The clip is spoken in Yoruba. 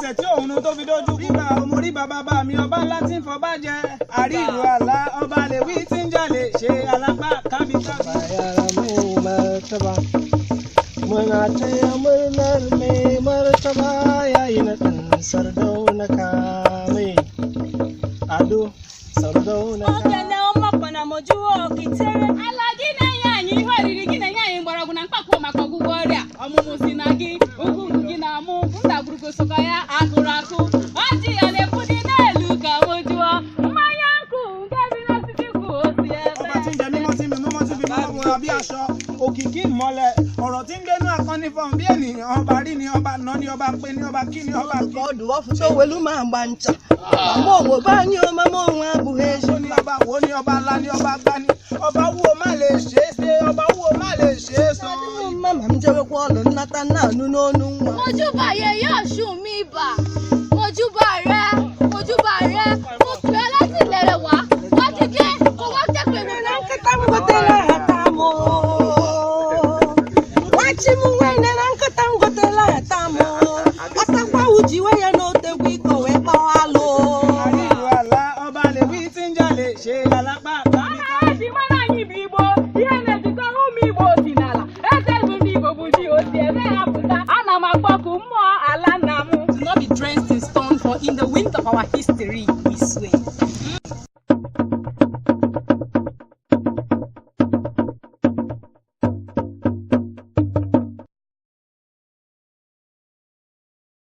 ẹsẹ̀ tí òun tó fi dójú bíbá ọmọrí bàbá mi ọba ńlá tí ń fọba jẹ àrí ìlú àlá ọba lèwí tí ń jalè ṣe alápá kábíkábí. Bayara mai martaba muna taya murnar mai martaba yayi na ɗan sardauna kamai ado sardauna kamai. Òkìkí ìmọ́lẹ̀ ọ̀rọ̀ tí ń gbénú akọni fọ̀n bí ènìyàn ọba rí ni ọba ná ni ọba pé ni ọba kí ni ọba kí. Ọdụ ọfụ tó welu máa gba ncha àmọ́ òwò bá ní ọmọ mọ́ òun abùhé ṣe. Ó ní ọba wo ni ọba ńlá ni ọba gbá ni ọba wúwo má lè ṣe é ṣe ọba wúwo má lè ṣe é sọ. Mama m jẹ́wọ́pọ̀ ọ̀lọ́ nnata náà nínú ọ̀nù wọn. Mojúbà yẹyẹ ọ̀ṣun mi bà mojúbà rẹ mo pè ọ́ láti ilẹ̀ wá wá ti dé kó wá jẹ́ pé mi náà Nkịta m gotere atamụ nwachimuwe na nkịta m gotere atamụ ọtakwa uji wee n'otegwu iko wee kpọọ alụ. Àrí ìlú àlá ọba lèwí tí ń jalè ṣe alápá kábíkábí. To not be drenched in stone, for in the wind of our history we sway.